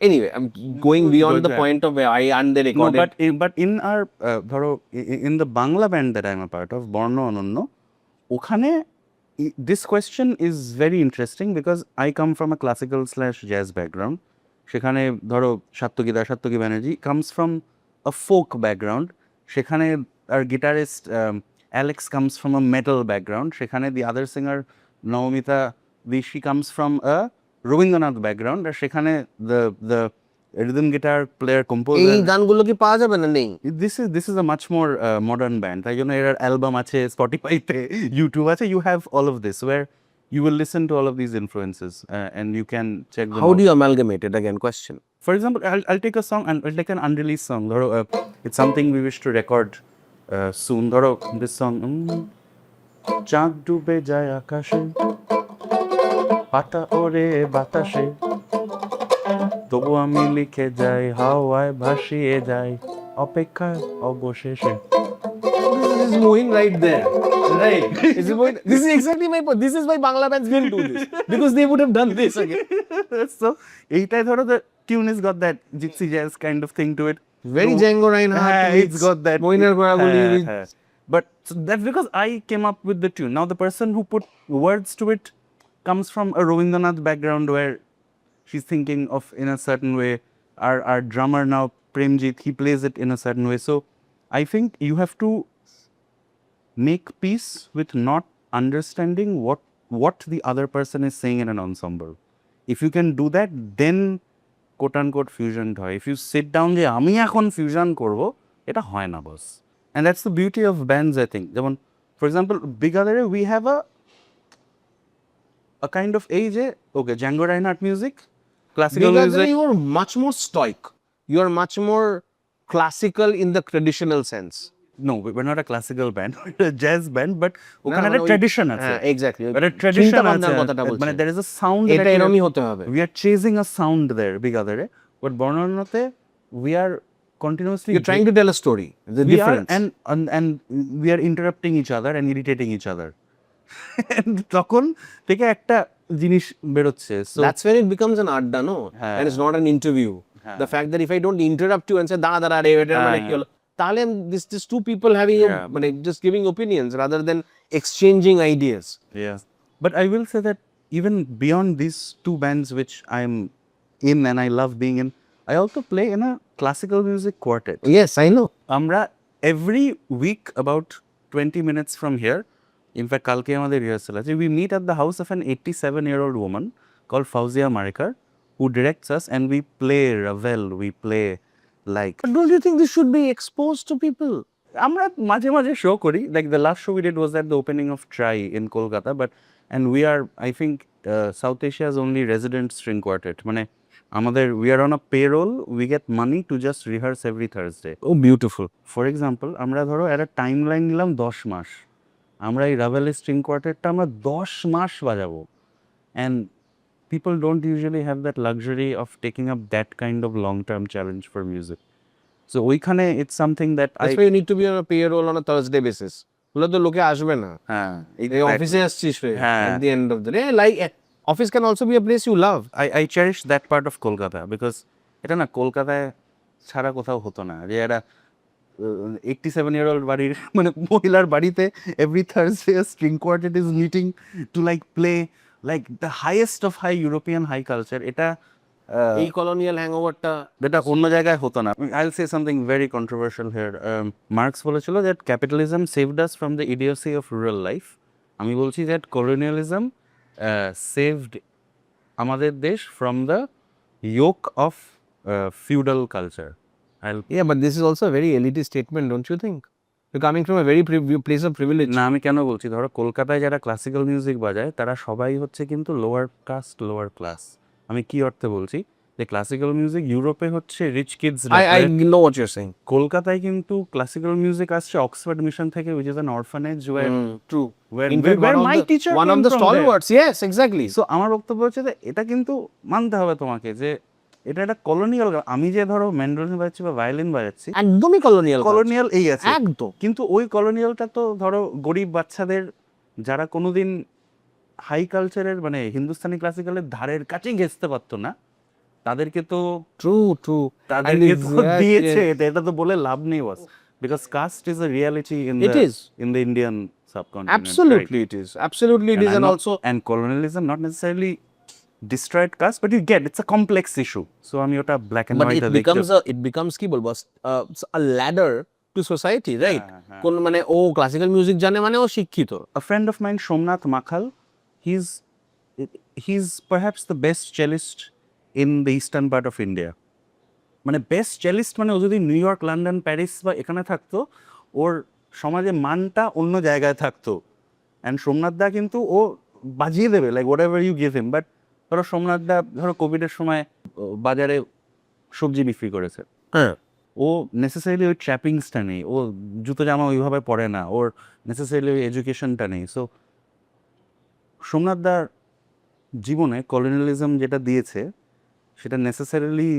Speaker 2: anyway, I'm going beyond the point of where I under recorded.
Speaker 1: No, but in our ধরো in the Bangla band that I'm a part of, বর্ণ অনন্য, ওখানে this question is very interesting because I come from a classical/jazz background. সেখানে ধরো Satyaki Banerjee comes from a folk background. সেখানে our guitarist Alex comes from a metal background. সেখানে the other singer Naumita, she comes from a Rabindranath background. আর সেখানে the rhythm guitar player composer.
Speaker 2: এই গানগুলো কি পাওয়া যাবে না? নেই।
Speaker 1: This is a much more modern band. তাই জন্য এর অ্যালবাম আছে, স্পটিফাইতে, ইউটিউব আছে. You have all of this where you will listen to all of these influences and you can check them
Speaker 2: How
Speaker 1: out.
Speaker 2: do you amalgamate it again? Question.
Speaker 1: For example, I'll take a song and I'll take an unreleased song. ধরো it's something we wish to record soon. ধরো this song চাঁদ ডুবে যায় আকাশে, পাতা ওরে বাতাসে, তবু আমি লিখে যাই, হাওয়ায় ভাসিয়ে যাই, অপেক্ষায় অবশেষে।
Speaker 2: This is Mohin right there. Right. This is exactly my point. This is why Bangla bands will do this. Because they would have done this again.
Speaker 1: So, এইটাই ধরো the tune has got that gypsy jazz kind of thing to it.
Speaker 2: Very Django Reinhardt.
Speaker 1: It's got that.
Speaker 2: Mohiner Ghoraguli.
Speaker 1: But so that's because I came up with the tune. Now the person who put words to it comes from a Rabindranath background where she's thinking of in a certain way. Our drummer now, Premjit, he plays it in a certain way. So I think you have to make peace with not understanding what the other person is saying in an ensemble. If you can do that, then quote unquote fusion হয়. If you sit down যে আমি এখন fusion করব, এটা হয় না বস. And that's the beauty of bands, I think. যেমন for example, Big Adda, we have a kind of age, okay, Django Reinhardt music, classical music.
Speaker 2: You are much more stoic. You are much more classical in the traditional sense.
Speaker 1: No, we're not a classical band, we're a jazz band, but ওখানে একটা tradition আছে.
Speaker 2: Exactly.
Speaker 1: But a tradition আছে. মানে there is a sound
Speaker 2: এটা এরকমই হতে হবে.
Speaker 1: We are chasing a sound there, Big Adda. But বর্ণনাতে we are continuously.
Speaker 2: You're trying to tell a story. The difference.
Speaker 1: And we are interrupting each other and irritating each other. And তখন থেকে একটা জিনিস বেরোচ্ছে. So
Speaker 2: that's when it becomes an adda, no? And it's not an interview. The fact that if I don't interrupt you and say দাঁড়া এটা মানে কি হলো, তাহলে this two people having মানে just giving opinions rather than exchanging ideas.
Speaker 1: Yeah. But I will say that even beyond these two bands which I'm in and I love being in, I also play in a classical music quartet.
Speaker 2: Yes, I know.
Speaker 1: আমরা every week about 20 minutes from here, in fact কালকে আমাদের rehearsal আছে, we meet at the house of an 87-year-old woman called Fauzia Marikar who directs us and we play Ravel, we play like.
Speaker 2: But don't you think this should be exposed to people?
Speaker 1: আমরা মাঝে মাঝে show করি, like the last show we did was at the opening of Try in Kolkata, and we are, I think, South Asia's only resident string quartet. মানে আমাদের we are on a payroll, we get money to just rehearse every Thursday.
Speaker 2: Oh, beautiful.
Speaker 1: For example, আমরা ধরো একটা timeline নিলাম 10 মাস, আমরা এই ravel string কোয়ার্টেটটা আমরা 10 মাস বাজাবো, and people don't usually have that luxury of taking up that kind of long-term challenge for music. So ওইখানে it's something that
Speaker 2: That's why you need to be on a payroll on a Thursday basis. বলে তো লোকে আসবে না।
Speaker 1: হ্যাঁ,
Speaker 2: এই অফিসে আসছিস রে at the end of the day. Like office can also be a place you love.
Speaker 1: I cherish that part of Kolkata because এটা না কলকাতায় ছাড়া কোথাও হতো না, যে একটা 87-year-old বাড়ির মানে মহিলার বাড়িতে every Thursday a string quartet is meeting to like play like the highest of high European high culture. এটা
Speaker 2: এই colonial hangover-টা
Speaker 1: যেটা অন্য জায়গায় হতো না. I'll say something very controversial here. Marx বলেছিল that capitalism saved us from the idiocy of rural life. আমি বলছি that colonialism saved আমাদের দেশ from the yoke of feudal culture.
Speaker 2: Yeah, but this is also a very elitist statement, don't you think? You're coming from a very place of privilege.
Speaker 1: না, আমি কেন বলছি, ধরো কলকাতায় যারা ক্লাসিক্যাল মিউজিক বাজায় তারা সবাই হচ্ছে কিন্তু লোয়ার কাস্ট লোয়ার ক্লাস। আমি কি অর্থে বলছি, যে ক্লাসিক্যাল মিউজিক ইউরোপে হচ্ছে rich kids,
Speaker 2: I know what you're saying.
Speaker 1: কলকাতায় কিন্তু ক্লাসিক্যাল মিউজিক আসছে অক্সফোর্ড মিশন থেকে, which is an orphanage where
Speaker 2: True.
Speaker 1: where my teacher
Speaker 2: one of the stalwarts, yes, exactly.
Speaker 1: So আমার বক্তব্য হচ্ছে যে এটা কিন্তু মানতে হবে তোমাকে যে এটা একটা কলোনিয়াল। আমি যে ধরো ম্যান্ডোলিন বাজাচ্ছি বা ভায়োলিন বাজাচ্ছি,
Speaker 2: একদমই
Speaker 1: কলোনিয়াল এই আছে
Speaker 2: একদম।
Speaker 1: কিন্তু ওই কলোনিয়ালটা তো ধরো গরিব বাচ্চাদের যারা কোনোদিন হাই কালচারের মানে হিন্দুস্তানি ক্লাসিক্যালের ধারের কাছে ঘেঁচতে পারতো না, তাদেরকে তো
Speaker 2: ট্রু
Speaker 1: তাদেরকে তো দিয়েছে। এটা তো বলে লাভ নেই boss, because caste is a reality in the Indian subcontinent.
Speaker 2: Absolutely, it is. Absolutely, it
Speaker 1: And
Speaker 2: is,
Speaker 1: I'm
Speaker 2: and
Speaker 1: not-
Speaker 2: also
Speaker 1: and colonialism not necessarily destroyed caste, but you get it's a complex issue. So আমি ওটা black and
Speaker 2: but
Speaker 1: white
Speaker 2: it becomes কি বলবো a ladder to society, right?
Speaker 1: হ্যাঁ।
Speaker 2: কোন মানে ও classical music জানে মানে ও শিক্ষিত।
Speaker 1: A friend of mine, Somnath Makhal, he's perhaps the best cellist in the eastern part of India. মানে বেস্ট চেলিস্ট মানে ও যদি নিউ ইয়র্ক, লন্ডন, প্যারিস বা এখানে থাকতো, ওর সমাজে মানটা অন্য জায়গায় থাকতো। অ্যান্ড সোমনাথ দা কিন্তু ও বাজিয়ে দেবে, like whatever you give him হিম। বাট ধরো সোমনাথ দা ধরো কোভিডের সময় বাজারে সবজি বিক্রি করেছে,
Speaker 2: হ্যাঁ,
Speaker 1: ও নেসেসারিলি ওই ট্র্যাপিংসটা নেই, ও জুতো জামা ওইভাবে পরে না, ওর নেসেসারিলি ওই এডুকেশনটা নেই। সো সোমনাথ দার জীবনে কলোনিয়ালিজম যেটা দিয়েছে সেটা নেসেসারিলি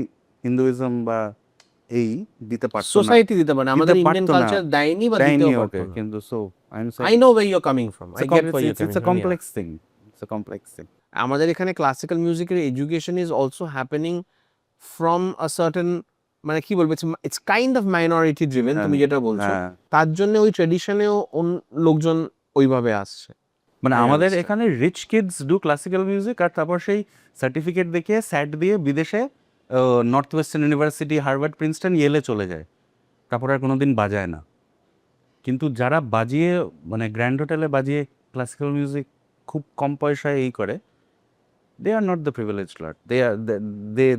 Speaker 1: হিন্দুইজম বা এই দিতে পারতো না,
Speaker 2: সোসাইটি দিতে পারে আমাদের
Speaker 1: দিতে
Speaker 2: ইন্ডিয়ান
Speaker 1: পারতো না।
Speaker 2: কালচার দেয়নি বা
Speaker 1: দেয়নি
Speaker 2: দিতেও
Speaker 1: ওকে,
Speaker 2: পারতো না।
Speaker 1: কিন্তু so
Speaker 2: I know where you're coming from. I get where you're coming
Speaker 1: it's a
Speaker 2: from.
Speaker 1: complex thing. It's a complex thing.
Speaker 2: Yeah. আমাদের এখানে ক্লাসিক্যাল মিউজিকের education is also happening from a certain, মানে কি বলবো, it's kind of minority driven, তুমি যেটা বলছো,
Speaker 1: হ্যাঁ।
Speaker 2: তার জন্য ওই ট্রেডিশনেও লোকজন ওইভাবে আসছে।
Speaker 1: মানে
Speaker 2: I
Speaker 1: আমাদের
Speaker 2: understand.
Speaker 1: এখানে rich kids do classical music, আর তারপর সেই সার্টিফিকেট দেখিয়ে স্যাট দিয়ে বিদেশে Northwestern University, Harvard, Princeton, ইয়েলে চলে যায়, তারপর আর কোনোদিন বাজায় না। কিন্তু যারা বাজিয়ে মানে গ্র্যান্ড হোটেলে বাজিয়ে ক্লাসিক্যাল মিউজিক খুব কম পয়সায় এই করে, they are not the privileged lot.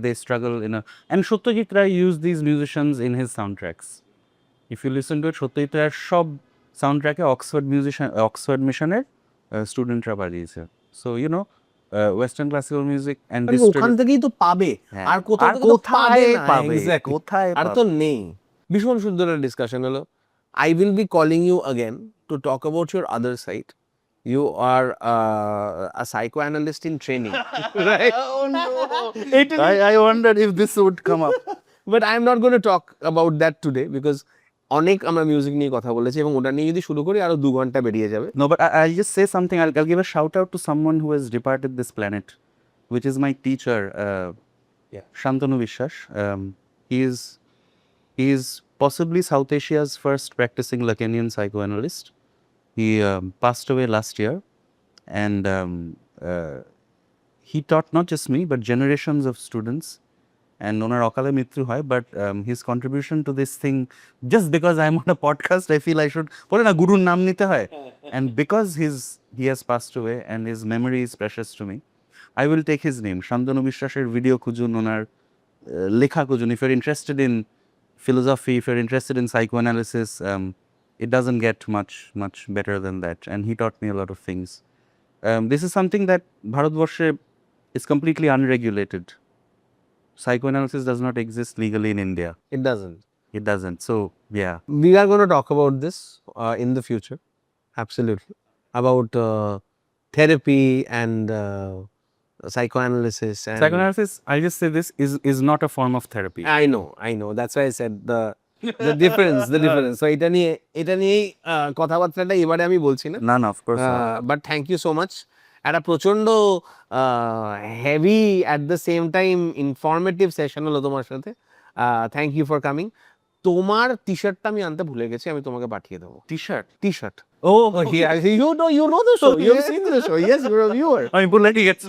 Speaker 1: They struggle in a, and Satyajit Ray used these musicians in his soundtracks. If you listen to it, Satyajit Ray সব সাউন্ডট্র্যাকে অক্সফোর্ড মিশনের স্টুডেন্টরা বাজিয়েছে। So you know western classical music and
Speaker 2: আরে ওখান থেকেই তো পাবে,
Speaker 1: হ্যাঁ।
Speaker 2: আর কোথাও
Speaker 1: আর
Speaker 2: থেকে তো
Speaker 1: কোথায়
Speaker 2: না,
Speaker 1: পাবে?
Speaker 2: exactly.
Speaker 1: কোথায়
Speaker 2: আর তো নেই। ভীষণ সুন্দর ডিসকাশন হলো। I will be calling you again to talk about your other side. You are a psychoanalyst in training, right?
Speaker 1: Oh no! I wondered if this would come up.
Speaker 2: But I'm not going to talk about that today because অনেক আমরা music নিয়ে কথা বলেছি এবং ওটা নিয়ে যদি শুরু করি আরো 2 ঘন্টা বেরিয়ে যাবে।
Speaker 1: No, but I'll just say something. I'll give a shout out to someone who has departed this planet, which is my teacher, Shantanu Vishwas. He is possibly South Asia's first practicing Lacanian psychoanalyst. He passed away last year, and he taught not just me but generations of students. And ওনার অকালে মৃত্যু হয়, but his contribution to this thing, just because I'm on a podcast, I feel I should বলে না গুরুর নাম নিতে হয়, and because he has passed away and his memory is precious to me, I will take his name. Shantanu বিশ্বাসের video খুঁজুন, ওনার লেখা খুঁজুন. If you're interested in philosophy, if you're interested in psychoanalysis, it doesn't get much better than that, and he taught me a lot of things. This is something that ভারতবর্ষে is completely unregulated. Psychoanalysis does not exist legally in India.
Speaker 2: It doesn't.
Speaker 1: It doesn't. So, yeah.
Speaker 2: We are going to talk about this in the future. Absolutely. About therapy and psychoanalysis. And
Speaker 1: Psychoanalysis, I just say this, is not a form of therapy.
Speaker 2: I know. That's why I said the difference. So এটা নিয়ে কথাবার্তাটা এবারে আমি বলছি না।
Speaker 1: No, of course not.
Speaker 2: But thank you so much. একটা প্রচন্ড heavy at the same time informative session হলো তোমার সাথে। Thank you for coming. তোমার টি শার্টটা আমি আনতে ভুলে গেছি, আমি তোমাকে পাঠিয়ে দেবো। T shirt
Speaker 1: Oh,
Speaker 2: you know the show, you've seen the show, yes, you're a viewer.
Speaker 1: I'm bulleting it.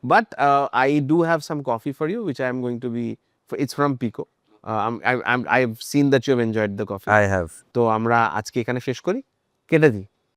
Speaker 2: But I do have some coffee for you which I am going to be, it's from Pico. I've seen that you have enjoyed the coffee.
Speaker 1: I have.
Speaker 2: তো আমরা আজকে এখানে শেষ করি, কেটে দিই।